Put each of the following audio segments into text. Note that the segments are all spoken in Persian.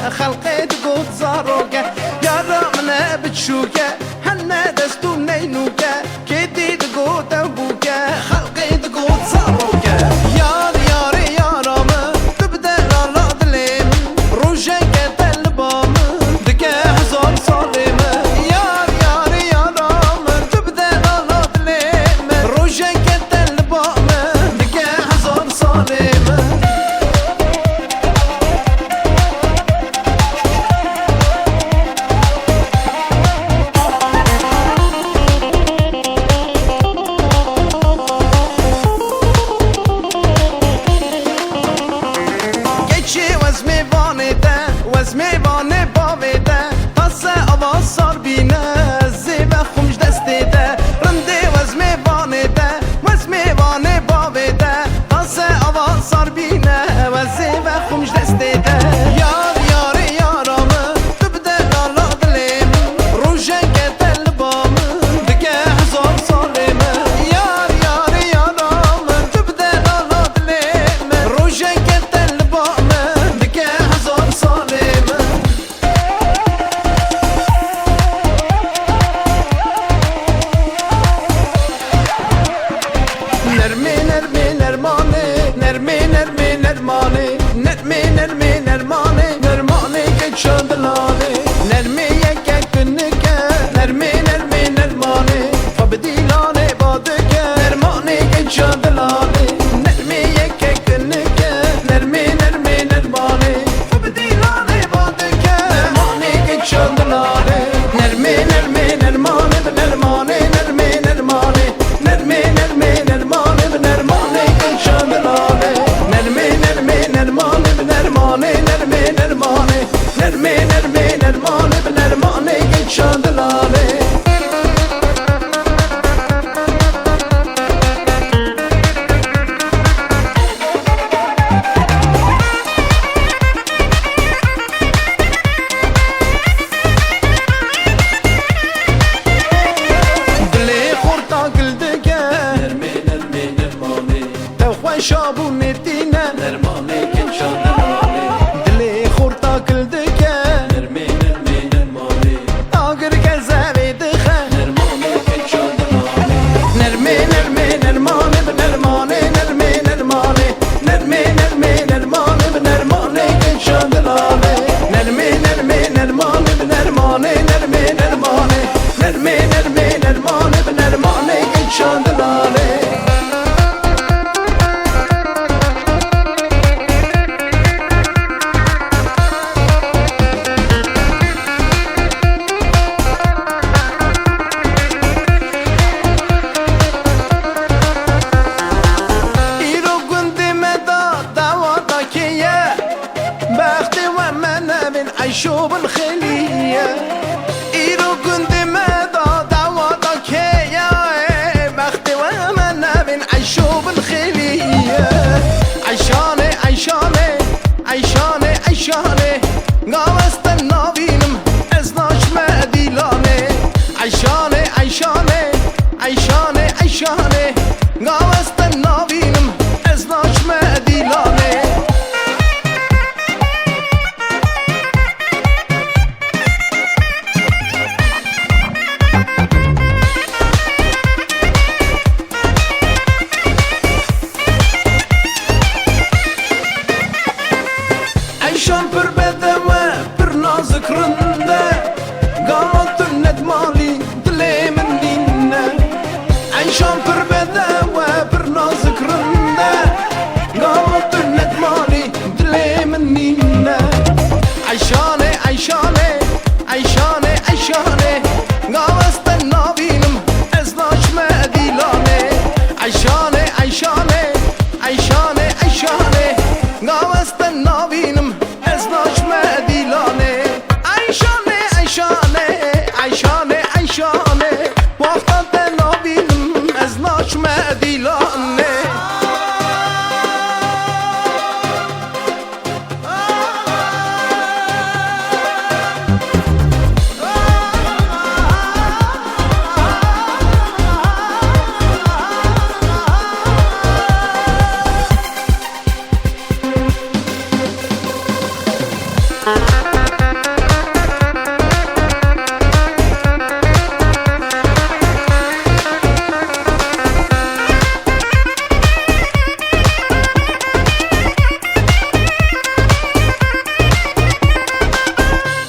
خلقت قد زاروكه يارا من بتشوكه هنا دستو نينوكه كدي قد ابوكه خلقت قد زاروكه يار يار يارا ما تبدا لا ظلم روجك تلبام دكه هزار صالم يار يار يارا ما تبدا لا ظلم روجك تلبام دكه هزار صالم وزمي بانه باویده تاسه آواز سار بینه زیبه خمش دسته ده رنده وزمي بانه باویده تاسه آواز سار بینه و زیبه خمش دسته ده یار یار یارامه تبده لالا دلیم روژنگ تلبام دگه هزار سالمه یار یار یارامه تبده لالا دلیم روژنگ تلبام دگه هزار سالمه نرمي نرمي نرماني نرمي نرمي نرماني نرمي نرمي نرماني نرماني كتشان دلاني نرمي يكا كنكا نرمي نرمي نرماني فبدي لاني بادكا نرماني كتشان دلاني نرمي يكا كنكا نرمي نرمي نرماني فبدي لاني بادكا نرماني كتشان دلاني نرمي نرمي نرماني بنرماني نرمي نرماني نرمي نرمي نرماني بنرماني كتشان دلاني نرمي نرمي نرماني بنرماني نرمي نرماني نرمي نرمي نرماني بنرماني كتشان دلاني شابو نتینا نرمانه کشان دلانه دلی خورتا کلدکه نرمه نرمه نرمانه آگر گزاوی دخه نرمانه کشان دلانه نرمه نرمه نرمانه بنرمانه نرمه نرمانه نرمه نرمه نرمانه بنرمانه کشان دلانه نرمه نرمه نرمانه بنرمانه نرمه نرمانه نرمه نرمه نرمانه بنرمانه کشان دلانه عيشو بالخلية إيرو كنت مدى دعواتك يا بختي ومنا بين عيشو بالخلية عيشاني عيشاني عيشاني عيشاني قاوست النابينم ازناش مديلاني عيشاني عيشاني عيشاني عيشاني قاوست النابينم ازناش مديلاني عيشان پر بدوه پر نازک رنده قامت الندمالي دلي من دينه عيشان پر بدوه پر نازک رنده قامت الندمالي دلي من دينه عيشاني عيشاني عيشاني عيشاني قاوست النابينم ازناش مديلاني عيشاني عيشاني عيشاني عيشاني قاوست النابينم ازناش مديلاني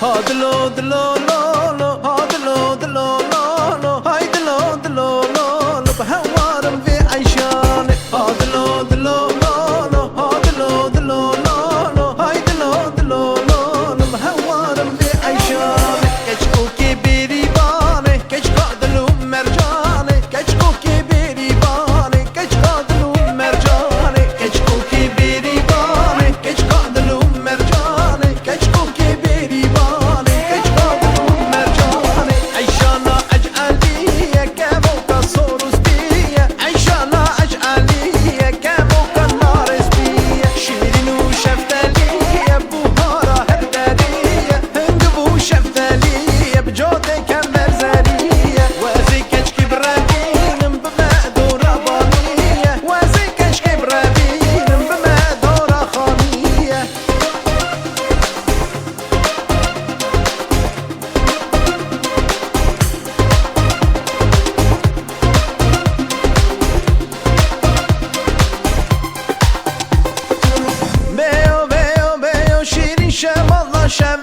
هادلو دلو لولو هادلو دلو لولو هاي دلو دلو لولو بهوارم في عيشاني هادلو دلو لولو هادلو دلو لولو هاي دلو دلو لولو بهوارم في عيشاني كشكوكي بيريباني كش قادلو مرجاني كشكوكي بيريباني كش قادلو مرجاني كشكوكي بيريباني كش قادلو مرجاني كشكوكي بيريباني كش قادلو مرجاني عيشانا اجعلية كابوكا صوروس بيا عيشانا اجعلية كابوكا نارس بيا شيرين وشفتالية بوهارة هردالية هنقبو شفتالية بجودة كمرزانية وازي كشكي برابين بمقدورة بانية وازي كشكي برابين بمقدورة خانية بيو بيو بيو شيرين شم الله شوه